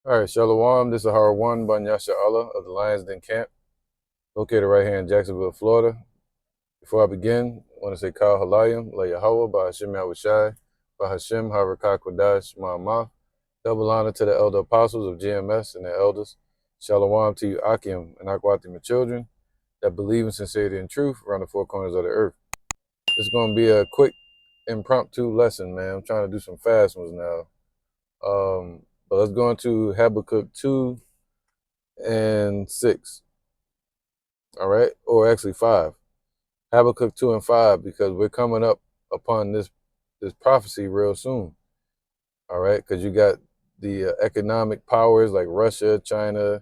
All right, Shalom. This is Harwan Banyasha Allah of the Lions Den Camp, located right here in Jacksonville, Florida. Before I begin, I want to say Kal Halayim, La Yahweh, Ba Hashem Yahushai, Ba Hashem Harakak Kwadash Ma'amah. Double honor to the elder apostles of GMS and their elders. Shalom to you, Akim and Akwatim, the children that believe in sincerity and truth around the four corners of the earth. It's going to be a quick, impromptu lesson, man. I'm trying to do some fast ones now. But let's go into Habakkuk 2 and 6. All right, or actually 5. Habakkuk 2 and 5, because we're coming up upon this prophecy real soon. All right, because you got the economic powers like Russia, China,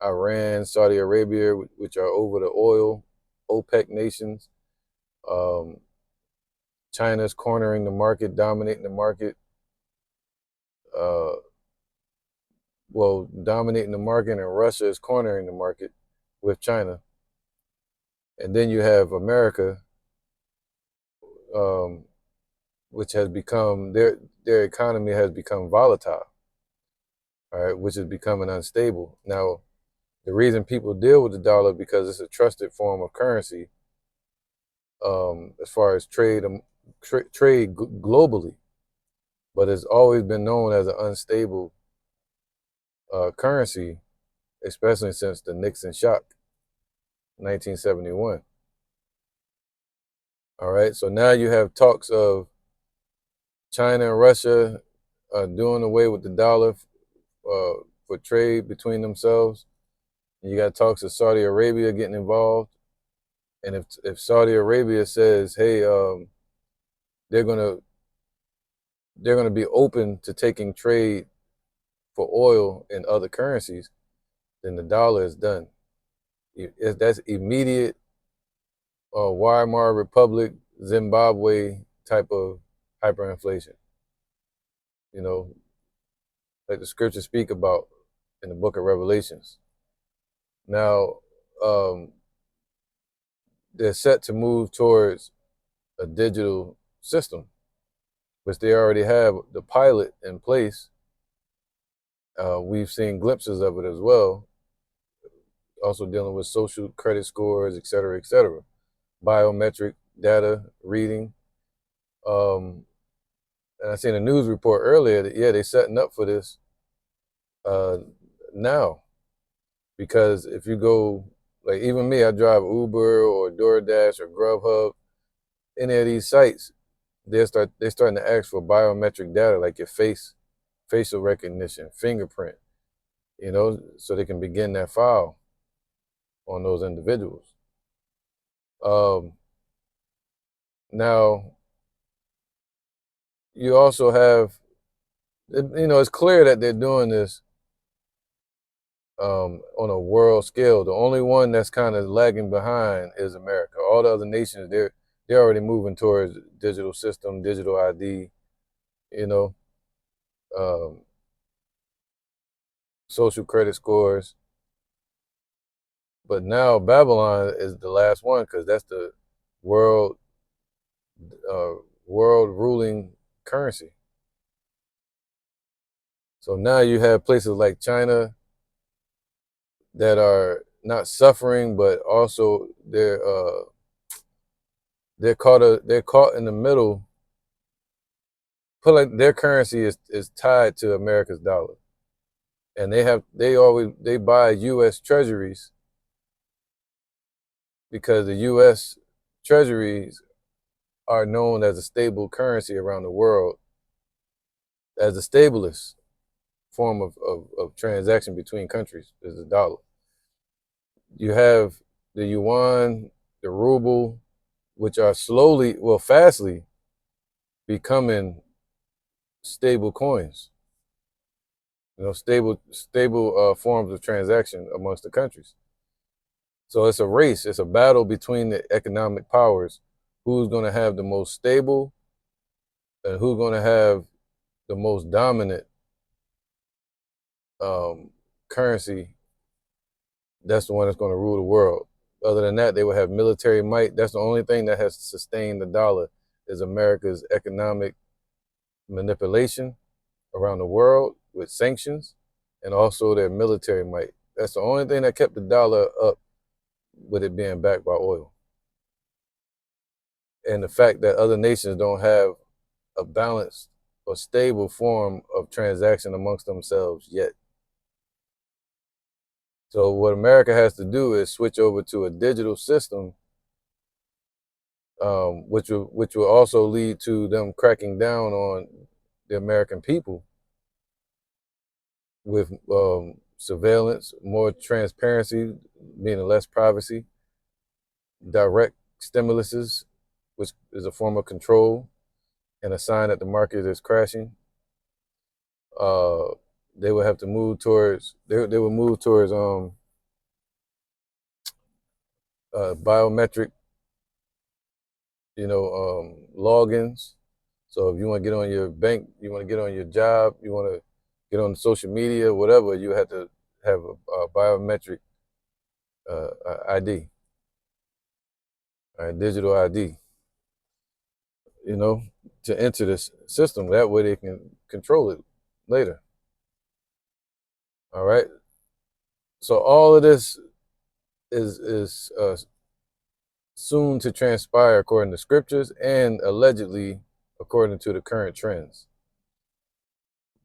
Iran, Saudi Arabia, which are over the oil, OPEC nations. China's cornering the market, dominating the market. Dominating the market, and Russia is cornering the market with China. And then you have America, which has become their economy has become volatile, all right, which is becoming unstable. Now, the reason people deal with the dollar because it's a trusted form of currency, as far as trade globally, but it's always been known as an unstable currency, especially since the Nixon shock, 1971. All right, so now you have talks of China and Russia doing away with the dollar for trade between themselves. And you got talks of Saudi Arabia getting involved. And if Saudi Arabia says, hey, they're gonna be open to taking trade for oil and other currencies, then the dollar is done. That's immediate Weimar Republic, Zimbabwe type of hyperinflation. You know, like the scriptures speak about in the book of Revelations. Now, they're set to move towards a digital system, which they already have the pilot in place. We've seen glimpses of it as well, also dealing with social credit scores, et cetera, biometric data reading. And I seen a news report earlier that, they're setting up for this now. Because if you go, like even me, I drive Uber or DoorDash or Grubhub, any of these sites, they're starting to ask for biometric data, like your facial recognition, fingerprint, so they can begin that file on those individuals. Now, you also have, it's clear that they're doing this on a world scale. The only one that's kind of lagging behind is America. All the other nations, they're already moving towards digital system, digital ID, social credit scores. But now Babylon is the last one because that's the world ruling currency. So now you have places like China that are not suffering, but also they're caught in the middle. Put like their currency is tied to America's dollar, and they buy U.S. treasuries because the U.S. treasuries are known as a stable currency around the world, as the stablest form of transaction between countries is the dollar. You have the yuan, the ruble, which are fastly becoming stable coins. Stable forms of transaction amongst the countries. So it's a race. It's a battle between the economic powers. Who's going to have the most stable and who's going to have the most dominant currency? That's the one that's going to rule the world. Other than that, they will have military might. That's the only thing that has sustained the dollar is America's economic manipulation around the world with sanctions and also their military might. That's the only thing that kept the dollar up, with it being backed by oil. And the fact that other nations don't have a balanced or stable form of transaction amongst themselves yet. So what America has to do is switch over to a digital system, which will also lead to them cracking down on the American people with surveillance, more transparency, meaning less privacy, direct stimuluses, which is a form of control and a sign that the market is crashing. They would have to move towards they would move towards biometric, logins. So if you want to get on your bank, you want to get on your job, you want to get on social media, whatever, you have to have a biometric ID, a digital ID, to enter this system. That way they can control it later. All right. So all of this is soon to transpire according to scriptures and allegedly according to the current trends.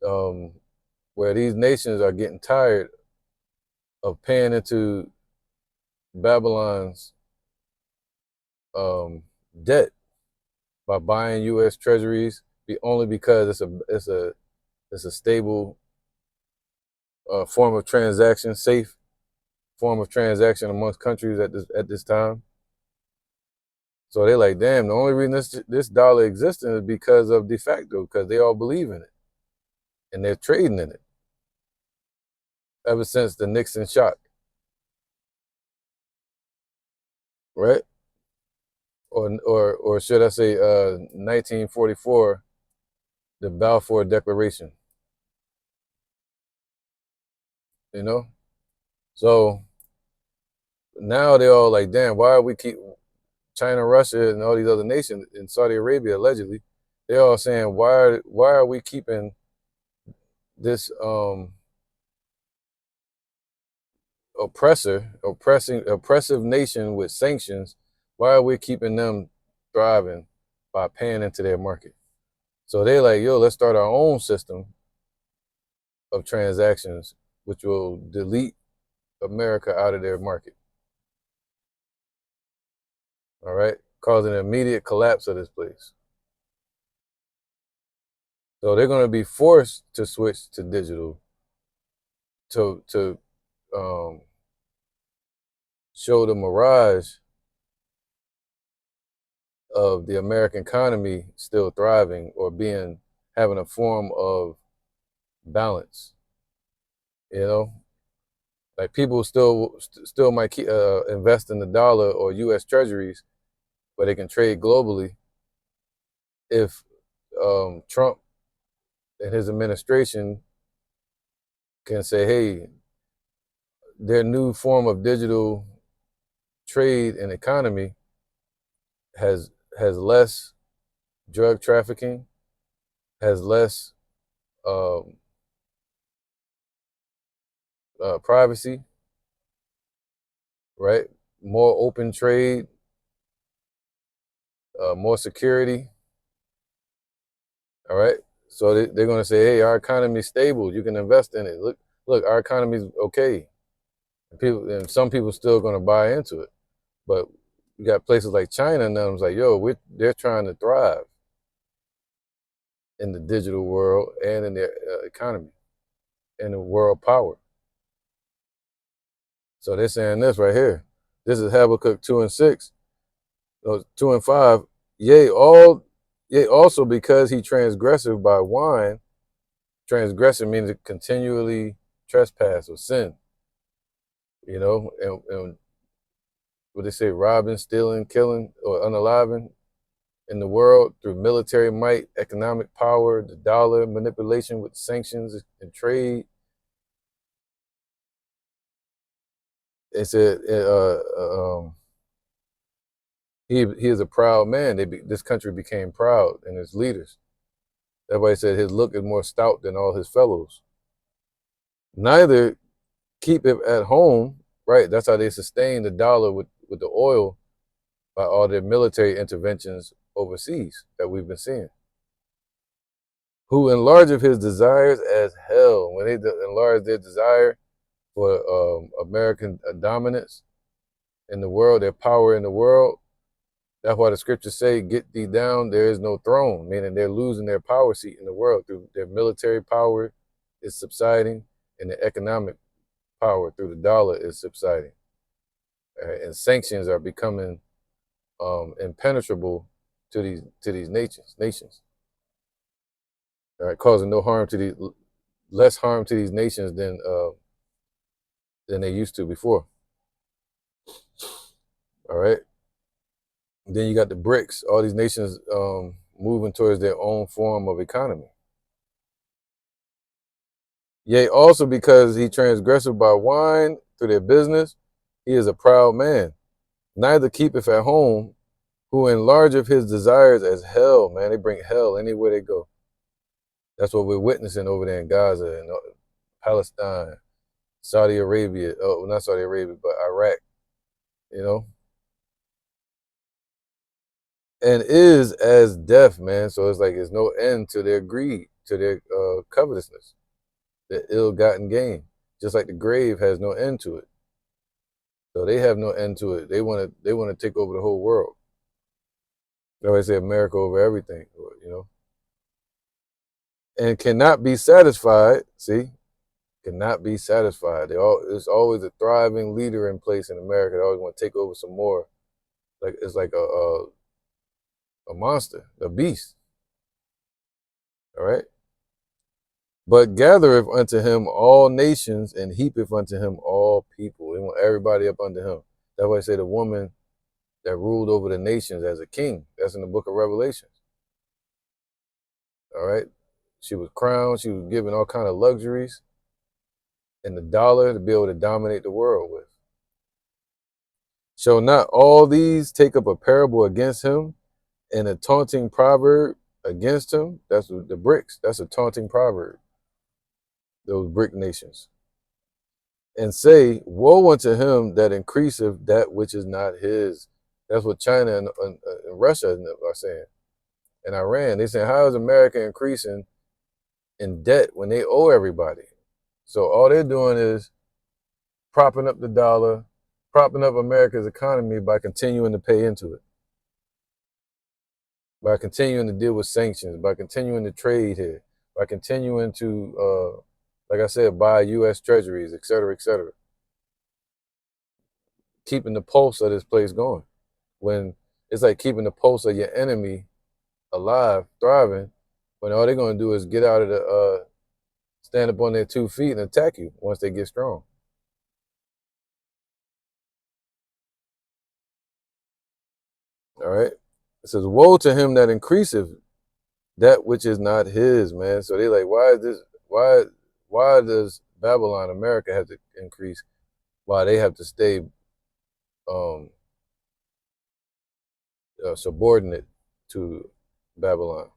Where these nations are getting tired of paying into Babylon's debt by buying U.S. treasuries, only because it's a stable form of transaction, safe form of transaction amongst countries at this time. So they're like, damn, the only reason this dollar existing is because of de facto, because they all believe in it and they're trading in it ever since the Nixon shock, right? Or should I say 1944, the Balfour Declaration. So now they're all like, damn, why are we keep China, Russia, and all these other nations in Saudi Arabia allegedly? They're all saying, why are we keeping this oppressive nation with sanctions? Why are we keeping them thriving by paying into their market? So they're like, yo, let's start our own system of transactions, which will delete America out of their market. All right, causing an immediate collapse of this place. So they're going to be forced to switch to digital to show the mirage of the American economy still thriving or having a form of balance. Like people still might invest in the dollar or U.S. treasuries, but they can trade globally if Trump and his administration can say, hey, their new form of digital trade and economy has less drug trafficking, has less privacy, right? More open trade, more security. All right. So they're going to say, hey, our economy is stable. You can invest in it. Look, our economy is okay. And some people still going to buy into it. But you got places like China and them, like, yo, they're trying to thrive in the digital world and in their economy and the world power. So they're saying this right here. This is Habakkuk 2:6, 2:5. Yea, also because he transgressive by wine. Transgression means to continually trespass or sin. And what they say, robbing, stealing, killing, or unaliving in the world through military might, economic power, the dollar, manipulation with sanctions and trade. It said he is a proud man. This country became proud in its leaders. Everybody said his look is more stout than all his fellows. Neither keep it at home, right? That's how they sustain the dollar with the oil by all their military interventions overseas that we've been seeing. Who enlargeth his desires as hell. When they enlarge their desire for American dominance in the world, their power in the world, that's why the scriptures say, get thee down, there is no throne, meaning they're losing their power seat in the world through their military power is subsiding and the economic power through the dollar is subsiding. And sanctions are becoming impenetrable to these nations. All right, causing no harm to these, less harm to these nations than they used to before. All right. Then you got the BRICS, all these nations moving towards their own form of economy. Yea, also because he transgresseth by wine through their business, he is a proud man. Neither keepeth at home, who enlargeth his desires as hell, man. They bring hell anywhere they go. That's what we're witnessing over there in Gaza and Palestine, Saudi Arabia. Oh, not Saudi Arabia, but Iraq, you know. And is as death, man. So it's like there's no end to their greed, to their covetousness, their ill-gotten gain. Just like the grave has no end to it. So they have no end to it. They want to take over the whole world. That's why I say America over everything, you know. And cannot be satisfied. See, cannot be satisfied. There's always a thriving leader in place in America. They always want to take over some more. Like it's like a monster, a beast. All right. But gathereth unto him all nations and heapeth unto him all people. They want everybody up under him. That's why I say the woman that ruled over the nations as a king. That's in the book of Revelations. All right. She was crowned. She was given all kind of luxuries and the dollar to be able to dominate the world with. Shall not all these take up a parable against him and a taunting proverb against him? That's the BRICS. That's a taunting proverb. Those BRIC nations. And say, woe unto him that increaseth that which is not his. That's what China and Russia are saying. And Iran, they saying, how is America increasing in debt when they owe everybody? So all they're doing is propping up the dollar, propping up America's economy by continuing to pay into it, by continuing to deal with sanctions, by continuing to trade here, by continuing to, like I said, buy U.S. treasuries, et cetera, keeping the pulse of this place going. When it's like keeping the pulse of your enemy alive, thriving, when all they're going to do is get out of the, stand up on their 2 feet and attack you once they get strong. All right. It says, woe to him that increaseth that which is not his, man. So they like, why is this? Why does Babylon, America, have to increase? Why they have to stay um, subordinate to Babylon?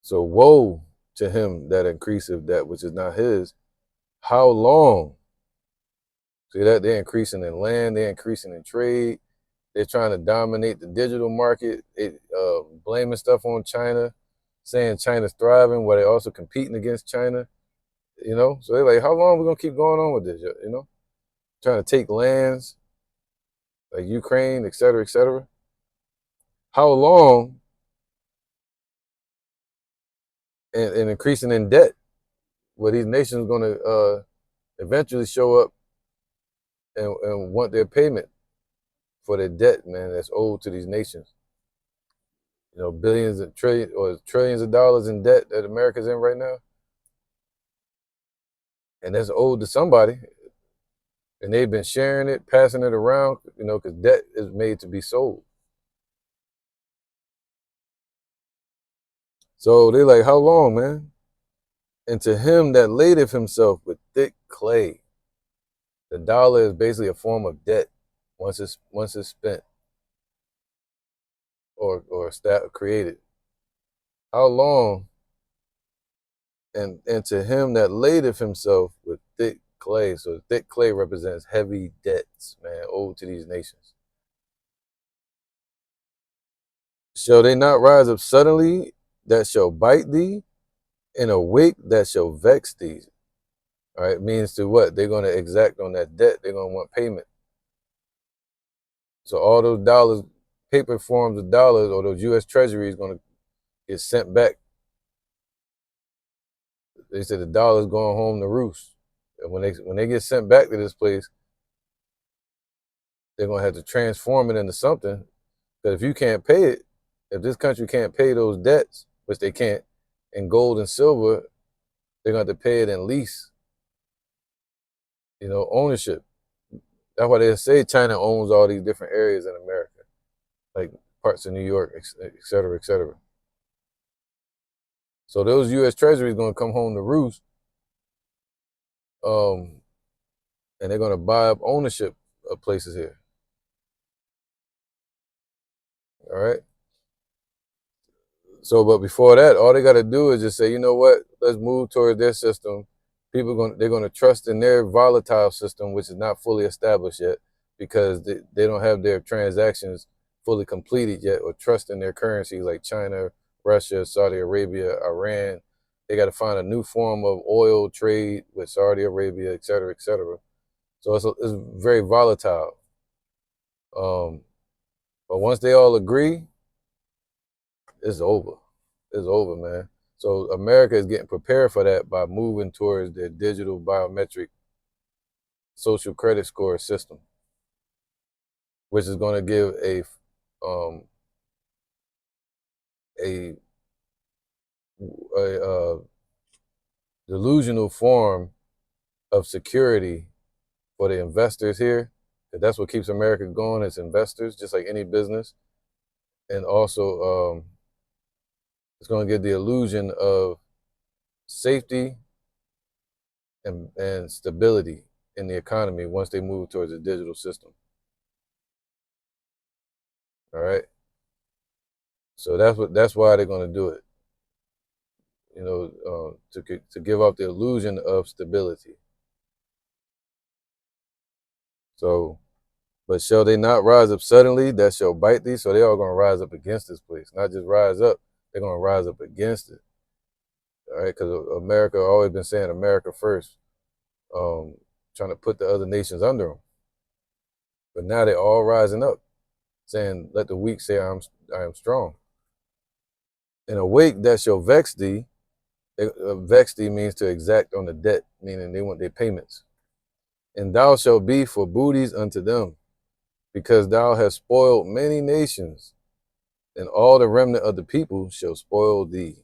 So woe to him that increaseth that which is not his. How long? See that they're increasing in land, they're increasing in trade. They're trying to dominate the digital market, blaming stuff on China, saying China's thriving while they're also competing against China. You know, so they're like, how long are we gonna keep going on with this? You know, trying to take lands like Ukraine, et cetera, et cetera. How long and increasing in debt? Where these nations gonna eventually show up and want their payment for their debt, man, that's owed to these nations. You know, billions and trillions of dollars in debt that America's in right now. And that's owed to somebody. And they've been sharing it, passing it around, you know, because debt is made to be sold. So they're like, how long, man? And to him that ladeth himself with thick clay, the dollar is basically a form of debt once it's spent or created. How long and to him that ladeth himself with thick clay. So thick clay represents heavy debts, man, owed to these nations. Shall they not rise up suddenly that shall bite thee, and awake that shall vex thee? All right, means to what? They're going to exact on that debt. They're going to want payment. So all those dollars, paper forms of dollars, or those U.S. Treasury is going to get sent back. They said the dollar's going home to roost. And when they get sent back to this place, they're going to have to transform it into something. Because if you can't pay it, if this country can't pay those debts, which they can't, in gold and silver, they're going to have to pay it in lease. Ownership. That's why they say China owns all these different areas in America, like parts of New York, et cetera, et cetera. So those U.S. Treasury is going to come home to roost, and they're going to buy up ownership of places here. All right. So, but before that, all they got to do is just say, you know what? Let's move towards their system. They're going to trust in their volatile system, which is not fully established yet, because they don't have their transactions fully completed yet, or trust in their currencies like China, Russia, Saudi Arabia, Iran. They got to find a new form of oil trade with Saudi Arabia, et cetera, et cetera. So it's very volatile. But once they all agree, it's over. It's over, man. So America is getting prepared for that by moving towards their digital biometric social credit score system, which is going to give a delusional form of security for the investors here. That's what keeps America going. It's investors, just like any business. And also, it's going to give the illusion of safety and stability in the economy once they move towards a digital system. All right. So that's why they're going to do it. To give off the illusion of stability. So, but shall they not rise up suddenly that shall bite thee? So they all going to rise up against this place, not just rise up. They're going to rise up against it. All right, because America always been saying America first, trying to put the other nations under them. But now they're all rising up, saying, "Let the weak say I am strong." And awake that shall vex thee. Vex thee means to exact on the debt, meaning they want their payments. And thou shalt be for booties unto them, because thou hast spoiled many nations, and all the remnant of the people shall spoil thee.